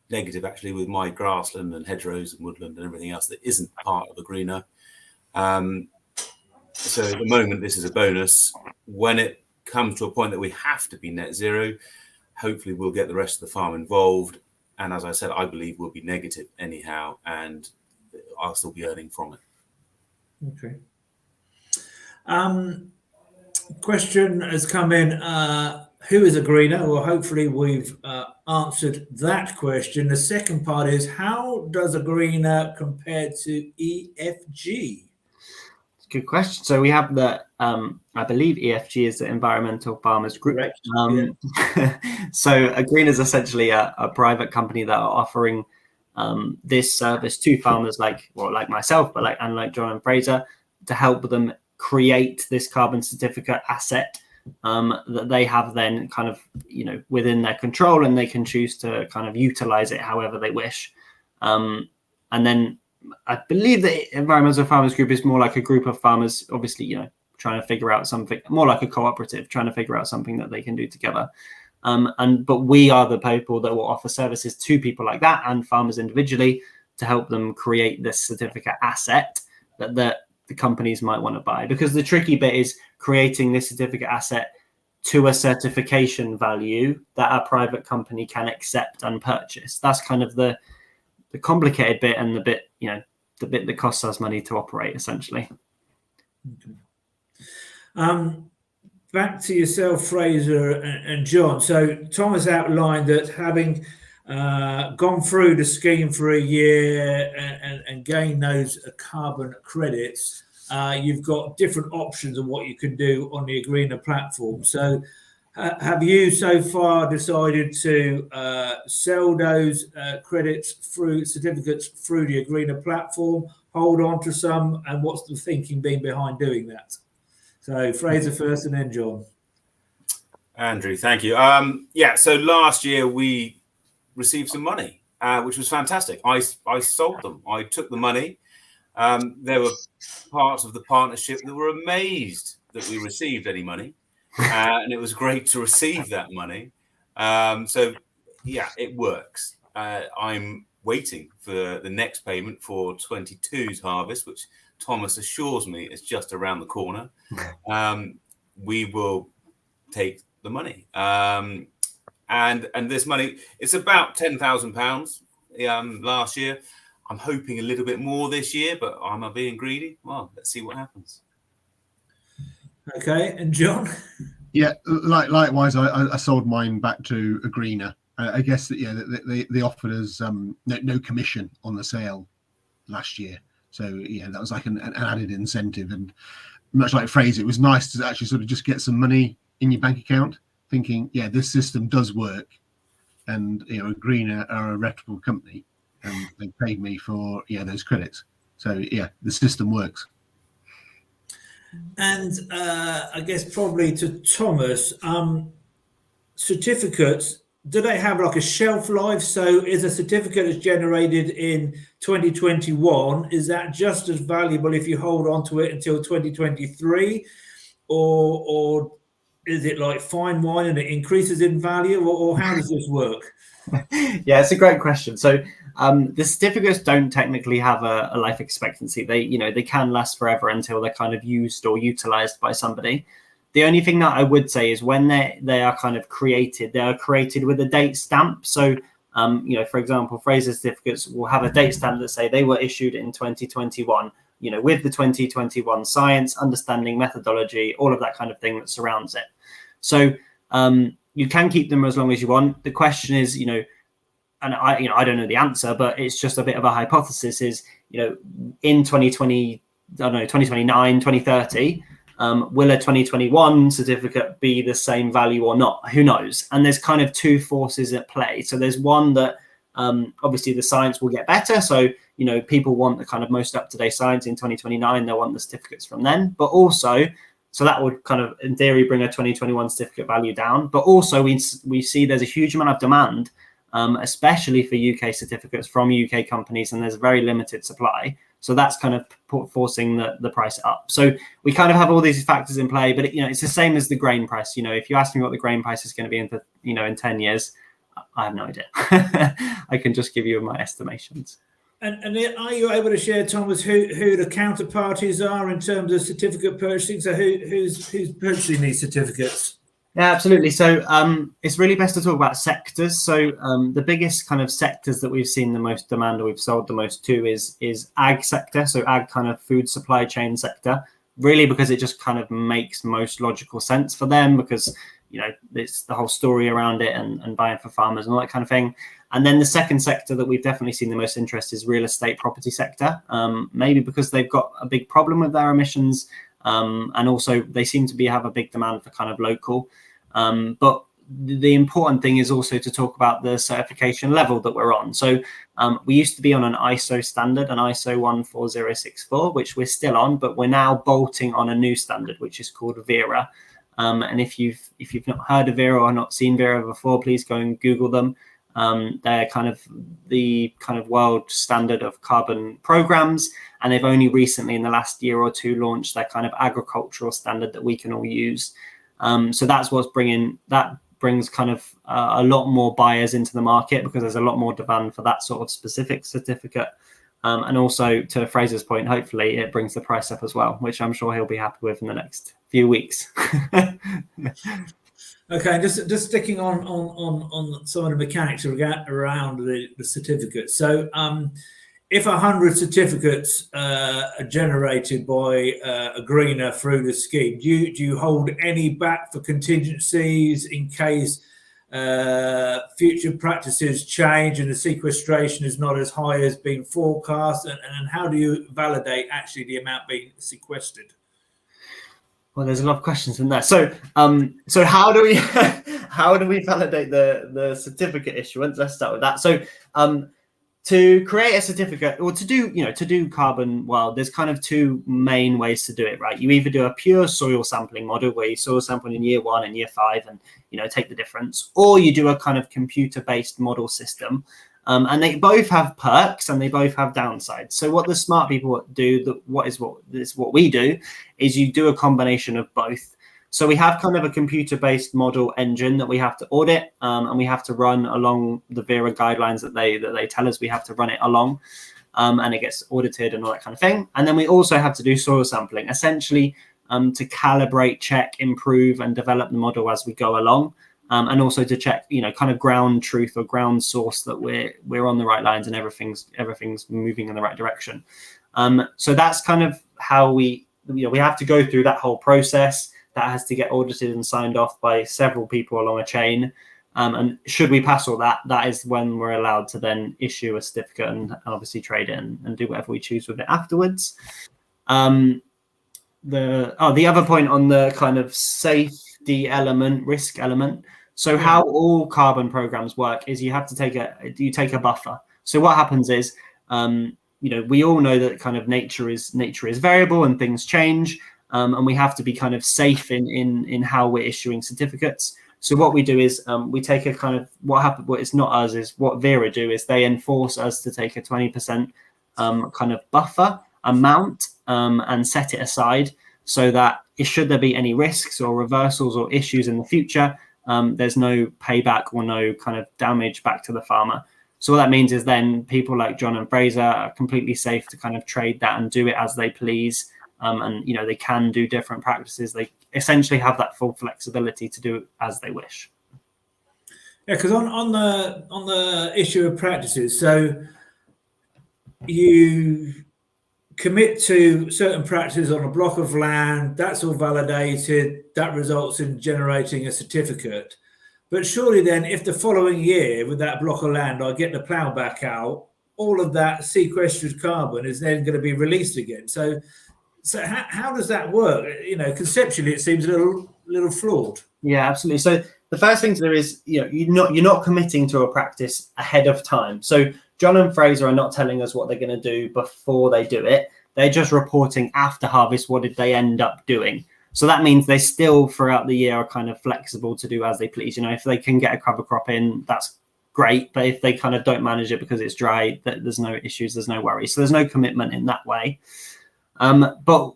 negative actually, with my grassland and hedgerows and woodland and everything else that isn't part of a greener. So at the moment this is a bonus. When it comes to a point that we have to be net zero, hopefully we'll get the rest of the farm involved. And as I said, I believe we'll be negative anyhow, and I'll still be earning from it. Okay. Question has come in. Who is a greener? Well, hopefully we've answered that question. The second part is, how does a greener compare to EFG? Good question. So we have the, I believe EFG is the Environmental Farmers Group. Correct. So a green is essentially a private company that are offering this service to farmers like myself, but like John and Fraser, to help them create this carbon certificate asset that they have then kind of, within their control, and they can choose to kind of utilize it however they wish. And then I believe the Environmental Farmers Group is more like a group of farmers, obviously, trying to figure out something, more like a cooperative, trying to figure out something that they can do together. But we are the people that will offer services to people like that and farmers individually to help them create this certificate asset that the companies might want to buy. Because the tricky bit is creating this certificate asset to a certification value that a private company can accept and purchase. That's kind of the complicated bit, and the bit that costs us money to operate, essentially. Okay. Back to yourself, Fraser and John. So Thomas outlined that having gone through the scheme for a year and gained those carbon credits, you've got different options of what you can do on the Agrina platform. So have you so far decided to sell those credits through certificates through the Agrina platform, hold on to some, and what's the thinking been behind doing that? So Fraser first and then John. Andrew, thank you. So last year we received some money, which was fantastic. I sold them. I took the money. There were parts of the partnership that were amazed that we received any money. And it was great to receive that money. It works. I'm waiting for the next payment for 22's harvest, which Thomas assures me is just around the corner. We will take the money. And this money, it's about £10,000 last year. I'm hoping a little bit more this year, but am I being greedy? Well, let's see what happens. Okay, and John? Yeah, likewise, I sold mine back to Agrina. I guess that they offered us no commission on the sale last year, so that was like an added incentive. And much like Fraser, it was nice to actually sort of just get some money in your bank account, thinking, this system does work, and Agrina are a reputable company, and they paid me for those credits. So the system works. And I guess probably to Thomas, certificates, do they have like a shelf life? So is a certificate that's generated in 2021, is that just as valuable if you hold on to it until 2023? Or is it like fine wine and it increases in value? Or how does this work? Yeah, it's a great question. So the certificates don't technically have a life expectancy. They can last forever until they're kind of used or utilized by somebody. The only thing that I would say is when they are kind of created, they are created with a date stamp. So, for example, Fraser certificates will have a date stamp that say they were issued in 2021, with the 2021 science, understanding, methodology, all of that kind of thing that surrounds it. So you can keep them as long as you want. The question is, and I don't know the answer, but it's just a bit of a hypothesis is, in 2020, I don't know, 2029, 2030, will a 2021 certificate be the same value or not? Who knows? And there's kind of two forces at play. So there's one that obviously the science will get better. So, people want the kind of most up-to-date science in 2029. They'll want the certificates from then. But also, so that would kind of, in theory, bring a 2021 certificate value down. But also we see there's a huge amount of demand, especially for UK certificates from UK companies, and there's very limited supply. So that's kind of forcing the price up. So we kind of have all these factors in play, but it's the same as the grain price. If you ask me what the grain price is going to be in 10 years, I have no idea. I can just give you my estimations. And are you able to share, Thomas, who the counterparties are in terms of certificate purchasing? So who's purchasing these certificates? Yeah, absolutely. So it's really best to talk about sectors. So the biggest kind of sectors that we've seen the most demand or we've sold the most to is ag sector. So ag kind of food supply chain sector, really because it just kind of makes most logical sense for them because, it's the whole story around it and buying for farmers and all that kind of thing. And then the second sector that we've definitely seen the most interest is real estate property sector, maybe because they've got a big problem with their emissions. And also they seem to have a big demand for kind of local. But the important thing is also to talk about the certification level that we're on. So we used to be on an ISO standard, an ISO 14064, which we're still on, but we're now bolting on a new standard, which is called VERA. And if you've not heard of VERA or not seen VERA before, please go and Google them. They're kind of the kind of world standard of carbon programs, and they've only recently in the last year or two launched their kind of agricultural standard that we can all use. So that's what's brings kind of a lot more buyers into the market because there's a lot more demand for that sort of specific certificate. And also to Fraser's point, hopefully it brings the price up as well, which I'm sure he'll be happy with in the next few weeks. Okay, just sticking on some of the mechanics around the certificate. So if 100 certificates are generated by a greener through the scheme, do you hold any back for contingencies in case future practices change and the sequestration is not as high as being forecast? And how do you validate actually the amount being sequestered? Well, there's a lot of questions in there. So how do we validate the certificate issuance? Let's start with that. So to create a certificate or to do carbon, well, there's kind of two main ways to do it, right? You either do a pure soil sampling model where you soil sample in year 1 and year 5 and take the difference, or you do a kind of computer-based model system. And they both have perks and they both have downsides. So what the smart people do, what we do, is you do a combination of both. So we have kind of a computer-based model engine that we have to audit, and we have to run along the VERA guidelines that they tell us we have to run it along, and it gets audited and all that kind of thing. And then we also have to do soil sampling, essentially to calibrate, check, improve, and develop the model as we go along. And also to check, kind of ground truth or ground source that we're on the right lines and everything's moving in the right direction. So that's kind of how we have to go through that whole process. That has to get audited and signed off by several people along a chain. And should we pass all that, that is when we're allowed to then issue a certificate and obviously trade it and do whatever we choose with it afterwards. The other point on the kind of safety element, risk element. So how all carbon programs work is you have to take a buffer. So what happens is, we all know that kind of nature is variable and things change, and we have to be kind of safe in how we're issuing certificates. So what we do is we take a kind of what it's not us, is what VERA do is they enforce us to take a 20% kind of buffer amount and set it aside so that should there be any risks or reversals or issues in the future, there's no payback or no kind of damage back to the farmer. So what that means is then people like John and Fraser are completely safe to kind of trade that and do it as they please. And they can do different practices. essentially have that full flexibility to do as they wish. Yeah, because on the issue of practices, so you commit to certain practices on a block of land, that's all validated, that results in generating a certificate. But surely then, if the following year with that block of land I get the plough back out, all of that sequestered carbon is then going to be released again. So how does that work? You know, conceptually it seems a little flawed. Yeah, absolutely. So the first thing to do is, you know, you're not committing to a practice ahead of time. So John and Fraser are not telling us what they're going to do before they do it. They're just reporting after harvest, what did they end up doing? So that means they still throughout the year are kind of flexible to do as they please. You know, if they can get a cover crop in, that's great. But if they kind of don't manage it because it's dry, there's no issues, there's no worries. So there's no commitment in that way. But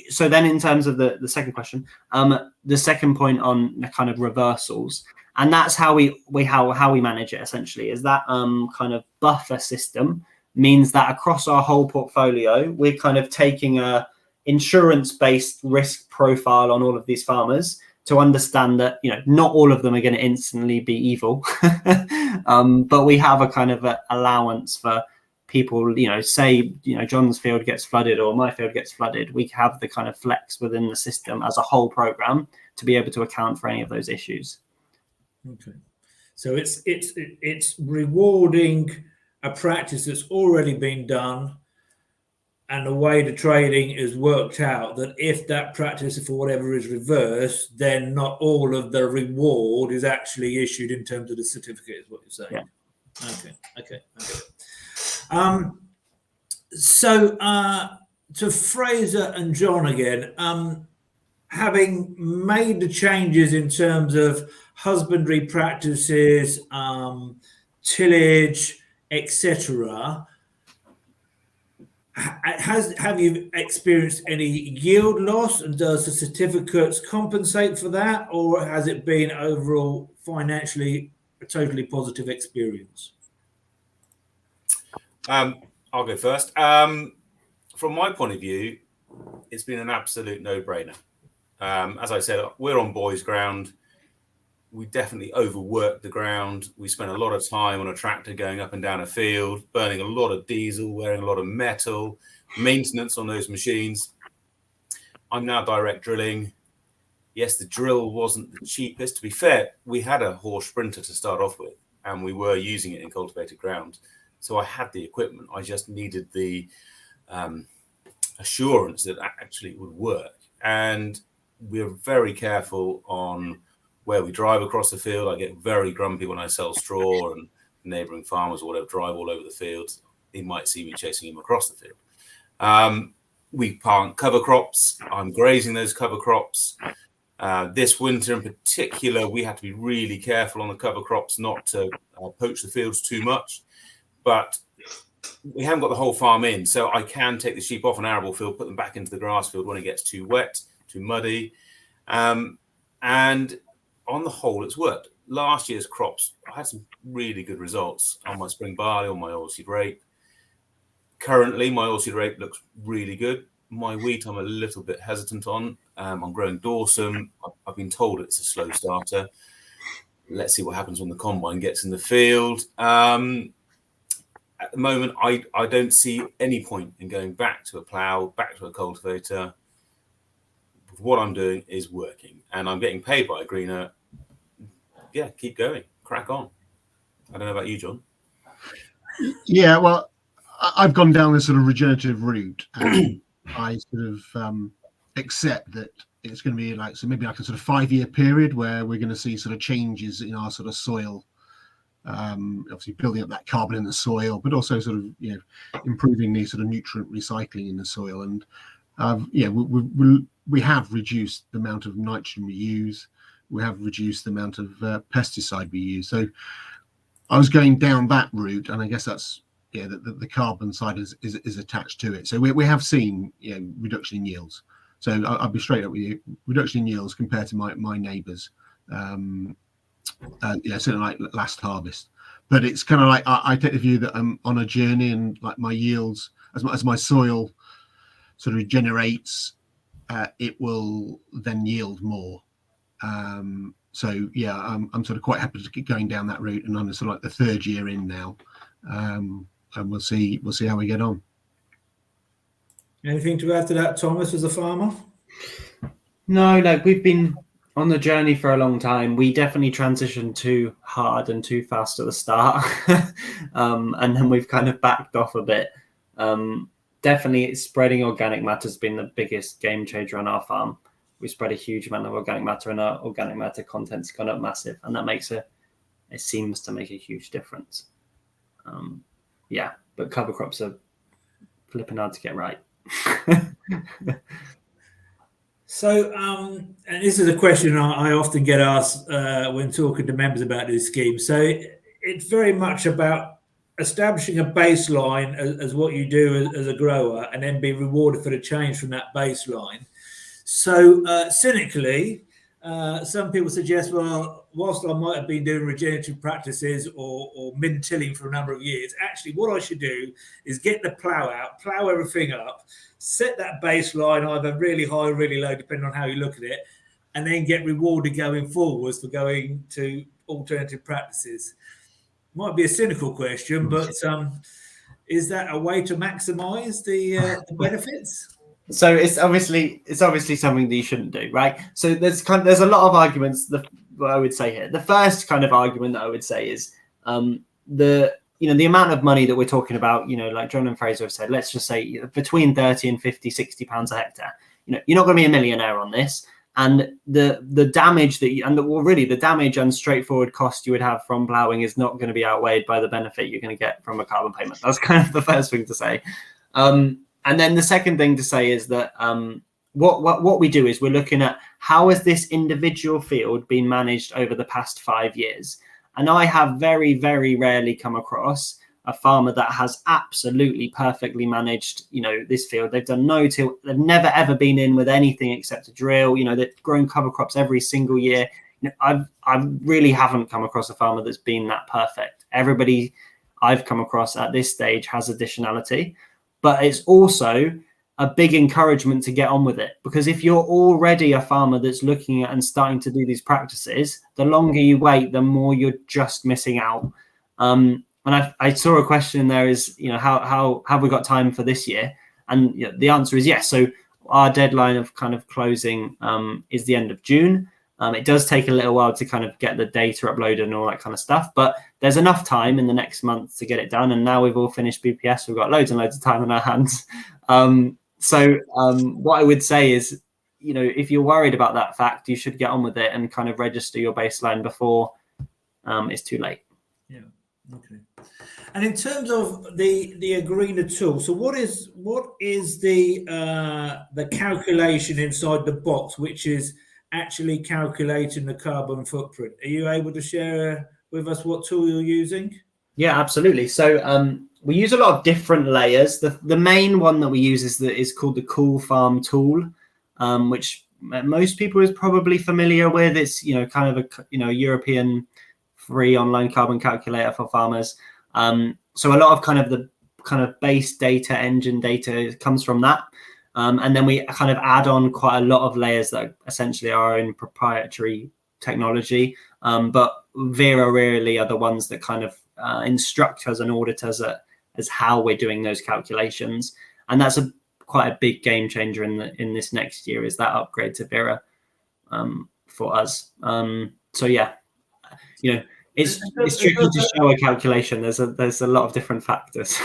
so then in terms of the second question, the second point on the kind of reversals, and that's how we manage it essentially, is that kind of buffer system means that across our whole portfolio, we're kind of taking a insurance-based risk profile on all of these farmers to understand that, you know, not all of them are going to instantly be evil, but we have a kind of allowance for people, you know, say, you know, John's field gets flooded or my field gets flooded, we have the kind of flex within the system as a whole program to be able to account for any of those issues. Okay, so it's rewarding a practice that's already been done, and the way the trading is worked out that if that practice for whatever is reversed, then not all of the reward is actually issued in terms of the certificate, is what you're saying. Yeah. Okay. So to Fraser and John again, having made the changes in terms of husbandry practices, tillage, etc., have you experienced any yield loss, and does the certificates compensate for that, or has it been overall financially a totally positive experience? I'll go first. From my point of view, it's been an absolute no-brainer. As I said, we're on boys' ground. We definitely overworked the ground. We spent a lot of time on a tractor going up and down a field, burning a lot of diesel, wearing a lot of metal, maintenance on those machines. I'm now direct drilling. Yes, the drill wasn't the cheapest. To be fair, we had a horse sprinter to start off with, and we were using it in cultivated ground. So I had the equipment. I just needed the assurance that actually it would work. And we're very careful on where we drive across the field. I get very grumpy when I sell straw, and neighbouring farmers or whatever drive all over the field. He might see me chasing him across the field. We plant cover crops. I'm grazing those cover crops. This winter in particular, we had to be really careful on the cover crops not to poach the fields too much. But we haven't got the whole farm in, so I can take the sheep off an arable field, put them back into the grass field when it gets too wet, too muddy. And on the whole, it's worked. Last year's crops, I had some really good results on my spring barley, on my oilseed rape. Currently, my oilseed rape looks really good. My wheat, I'm a little bit hesitant on. I'm growing dorsum. I've been told it's a slow starter. Let's see what happens when the combine gets in the field. At the moment, I don't see any point in going back to a plough, back to a cultivator. What I'm doing is working, and I'm getting paid by a greener. Yeah, keep going, crack on. I don't know about you, John. Yeah, well, I've gone down this sort of regenerative route, and I sort of accept that it's going to be like, so maybe like a sort of 5-year period where we're going to see sort of changes in our sort of soil, obviously building up that carbon in the soil, but also sort of, you know, improving the sort of nutrient recycling in the soil. And yeah, we have reduced the amount of nitrogen we use. We have reduced the amount of pesticide we use. So I was going down that route, and I guess that's, yeah, the carbon side is attached to it. So we have seen, you know, reduction in yields. So I'll be straight up with you, reduction in yields compared to my neighbours. Yeah, certainly like last harvest. But it's kind of like I take the view that I'm on a journey, and like my yields, as my soil sort of regenerates, it will then yield more. So yeah, I'm sort of quite happy to keep going down that route, and I'm sort of like the third year in now, and we'll see how we get on. Anything to add to that, Thomas, as a farmer? No, like we've been on the journey for a long time. We definitely transitioned too hard and too fast at the start, and then we've kind of backed off a bit. Definitely, spreading organic matter has been the biggest game changer on our farm. We spread a huge amount of organic matter, and our organic matter content's gone up massive, and that makes it seems to make a huge difference. Yeah, but cover crops are flipping hard to get right. So, and this is a question I often get asked when talking to members about this scheme. So it's very much about establishing a baseline as what you do as a grower, and then be rewarded for the change from that baseline. So cynically, some people suggest, well, whilst I might have been doing regenerative practices or min-tilling for a number of years, actually what I should do is get the plough out, plough everything up, set that baseline either really high or really low, depending on how you look at it, and then get rewarded going forwards for going to alternative practices. Might be a cynical question, but is that a way to maximise the benefits? So it's obviously something that you shouldn't do, right? So there's a lot of arguments. What I would say here, the first kind of argument that I would say is the amount of money that we're talking about. Like John and Fraser have said, let's just say between 30 and 50, 60 pounds a hectare. You're not going to be a millionaire on this, and the damage the damage and straightforward cost you would have from ploughing is not going to be outweighed by the benefit you're going to get from a carbon payment. That's kind of the first thing to say. And then the second thing to say is that what we do is we're looking at how has this individual field been managed over the past 5 years. And I have very, very rarely come across a farmer that has absolutely perfectly managed, this field. They've done no till, they've never ever been in with anything except a drill. They've grown cover crops every single year. I really haven't come across a farmer that's been that perfect. Everybody I've come across at this stage has additionality. But it's also a big encouragement to get on with it, because if you're already a farmer that's looking at and starting to do these practices, the longer you wait, the more you're just missing out. And I saw a question there is, how have we got time for this year? And the answer is yes. So our deadline of kind of closing is the end of June. It does take a little while to kind of get the data uploaded and all that kind of stuff, but there's enough time in the next month to get it done. And now we've all finished BPS. We've got loads and loads of time on our hands. What I would say is, if you're worried about that fact, you should get on with it and kind of register your baseline before it's too late. Yeah. Okay. And in terms of the Agrina tool, so what is the calculation inside the box, which is actually calculating the carbon footprint? Are you able to share with us what tool you're using? Yeah, absolutely. So we use a lot of different layers. The main one that we use is called the Cool Farm tool, which most people is probably familiar with. It's kind of a European free online carbon calculator for farmers. So a lot of the base data, engine data comes from that. And then we kind of add on quite a lot of layers that essentially are our own proprietary technology. But Vera really are the ones that kind of instruct us and audit us as how we're doing those calculations. And that's quite a big game changer in this next year, is that upgrade to Vera for us. So yeah, it's tricky to show a calculation. There's a lot of different factors.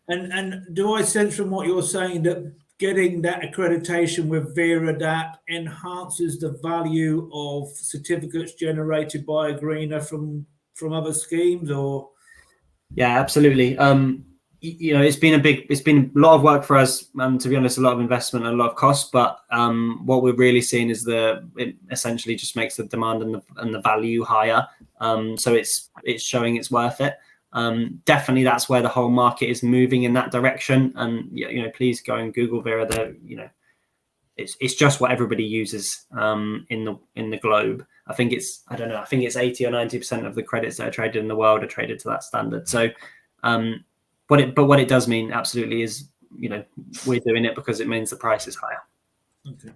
And do I sense from what you're saying that getting that accreditation with Vera that enhances the value of certificates generated by Agrina from other schemes? Or yeah, absolutely. It's been a lot of work for us, and to be honest, a lot of investment and a lot of cost. But what we're really seeing is it essentially just makes the demand and the value higher. So it's showing it's worth it. Definitely, that's where the whole market is moving in that direction. And please go and Google Vera. It's just what everybody uses in the globe. I think it's 80 or 90% of the credits that are traded in the world are traded to that standard. So what it does mean absolutely is we're doing it because it means the price is higher. Okay.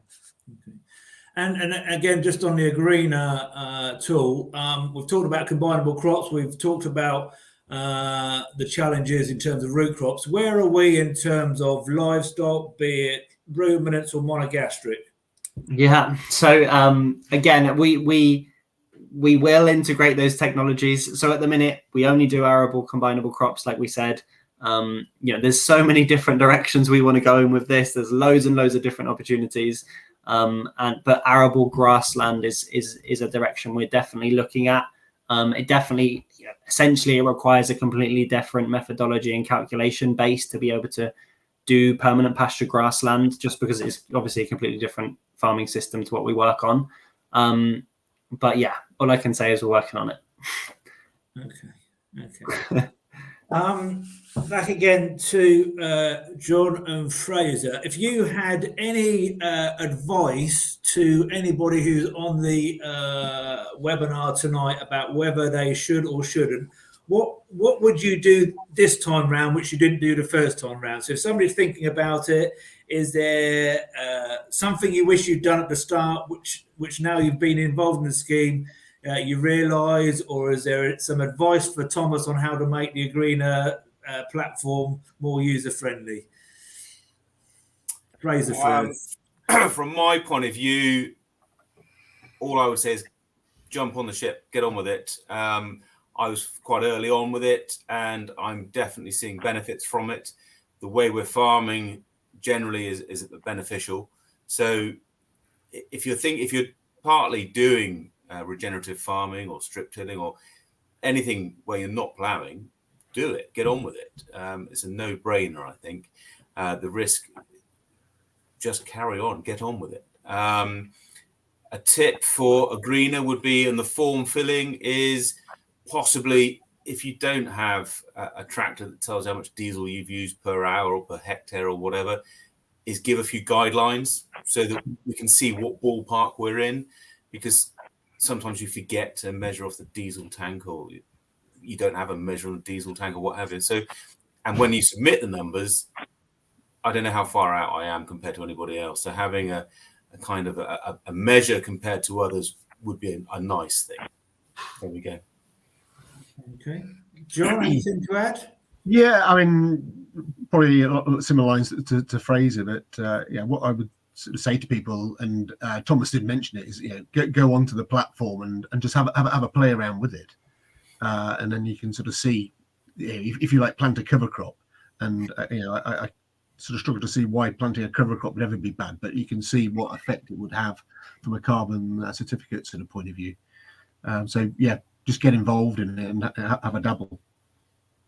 And again, just on the Agrina tool, we've talked about combinable crops. We've talked about the challenges in terms of root crops. Where are we in terms of livestock, be it ruminants or monogastric? Yeah. So again, we will integrate those technologies. So at the minute, we only do arable combinable crops, like we said. There's so many different directions we want to go in with this. There's loads and loads of different opportunities. But arable grassland is a direction we're definitely looking at. It definitely, essentially, it requires a completely different methodology and calculation base to be able to do permanent pasture grassland, just because it's obviously a completely different farming system to what we work on. But yeah, all I can say is we're working on it. Okay. Back again to John and Fraser. If you had any advice to anybody who's on the webinar tonight about whether they should or shouldn't, what would you do this time round which you didn't do the first time round? So if somebody's thinking about it, is there something you wish you'd done at the start which now you've been involved in the scheme you realise, or is there some advice for Thomas on how to make the Agrina platform more user-friendly? Fraser first. From my point of view, all I would say is jump on the ship, get on with it. I was quite early on with it, and I'm definitely seeing benefits from it. The way we're farming generally is beneficial. So if you're partly doing regenerative farming or strip tilling or anything where you're not ploughing, do it, get on with it. It's a no-brainer, I think. The risk, just carry on, get on with it. A tip for Agrina would be, in the form filling, is possibly, if you don't have a tractor that tells how much diesel you've used per hour or per hectare or whatever, is give a few guidelines so that we can see what ballpark we're in, because sometimes you forget to measure off the diesel tank, or you don't have a measure on the diesel tank or what have you. So, and when you submit the numbers, I don't know how far out I am compared to anybody else. So having a kind of a measure compared to others would be a nice thing. There we go. Okay. John, anything to add? Yeah, I mean, probably a lot of similar lines to Fraser, but yeah, what I would sort of say to people, and Thomas did mention it, is go onto the platform and just have a play around with it, and then you can sort of see if you like plant a cover crop, and I sort of struggle to see why planting a cover crop would ever be bad, but you can see what effect it would have from a carbon certificate sort of point of view. So yeah, just get involved in it and have a dabble.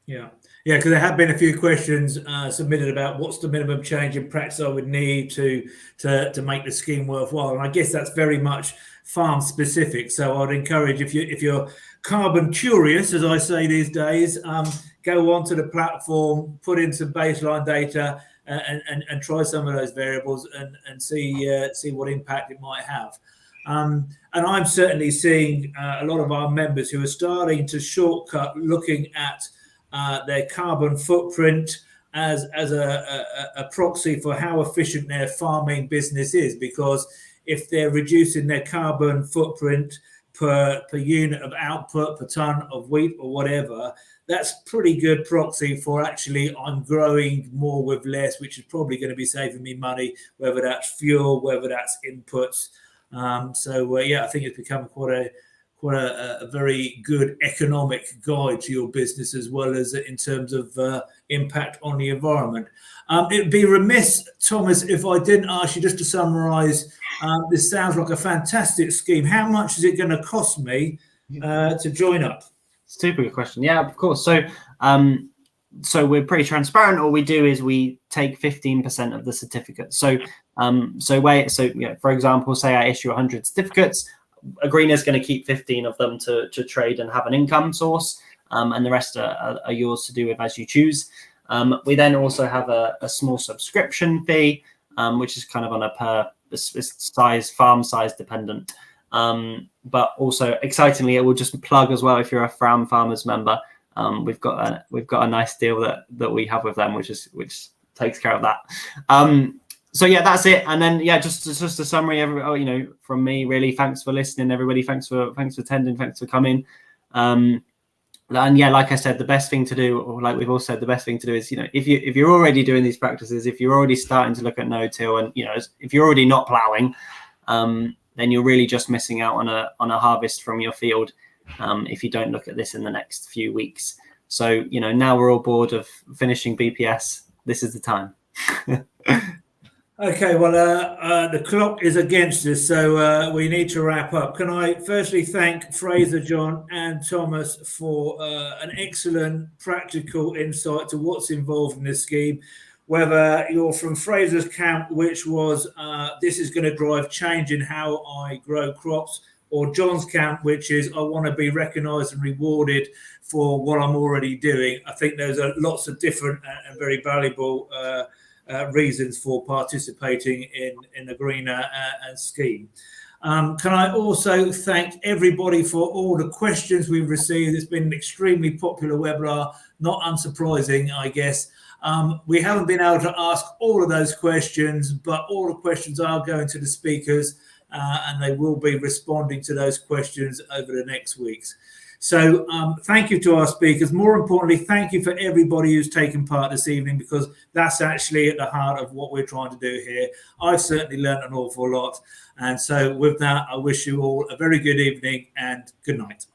Yeah, because there have been a few questions submitted about what's the minimum change in practice I would need to make the scheme worthwhile, and I guess that's very much farm specific. So I'd encourage, if you're carbon curious, as I say these days, go onto the platform, put in some baseline data, and try some of those variables and see what impact it might have. And I'm certainly seeing a lot of our members who are starting to shortcut looking at their carbon footprint as a proxy for how efficient their farming business is, because if they're reducing their carbon footprint per unit of output, per ton of wheat or whatever, that's pretty good proxy for actually I'm growing more with less, which is probably going to be saving me money, whether that's fuel, whether that's inputs. I think it's become quite a very good economic guide to your business, as well as in terms of impact on the environment. It'd be remiss, Thomas, if I didn't ask you just to summarise. This sounds like a fantastic scheme. How much is it going to cost me to join up? Super good question. Yeah, of course. So we're pretty transparent. All we do is we take 15% of the certificates. So for example, say I issue 100 certificates, Agrina is going to keep 15 of them to trade and have an income source, and the rest are yours to do with as you choose. We then also have a small subscription fee, which is kind of on a per farm size dependent. But also excitingly, it will just plug as well if you're a Fram Farmers member. We've got a nice deal that we have with them, which takes care of that. So yeah, that's it. And then yeah, just a summary. From me, really, thanks for listening, everybody. Thanks for attending. Thanks for coming. And yeah, like I said, the best thing to do, or like we've all said, the best thing to do is, if you're already doing these practices, if you're already starting to look at no-till, and if you're already not ploughing, then you're really just missing out on a harvest from your field if you don't look at this in the next few weeks. So now we're all bored of finishing BPS. This is the time. Okay, well, the clock is against us, so we need to wrap up. Can I firstly thank Fraser, John, and Thomas for an excellent practical insight to what's involved in this scheme. Whether you're from Fraser's camp, which was this is going to drive change in how I grow crops, or John's camp, which is I want to be recognised and rewarded for what I'm already doing. I think there's lots of different and very valuable reasons for participating in the greener and scheme. Can I also thank everybody for all the questions we've received? It's been an extremely popular webinar, not unsurprising, I guess. We haven't been able to ask all of those questions, but all the questions are going to the speakers and they will be responding to those questions over the next weeks. So thank you to our speakers. More importantly, thank you for everybody who's taken part this evening, because that's actually at the heart of what we're trying to do here. I've certainly learned an awful lot. And so with that, I wish you all a very good evening and good night.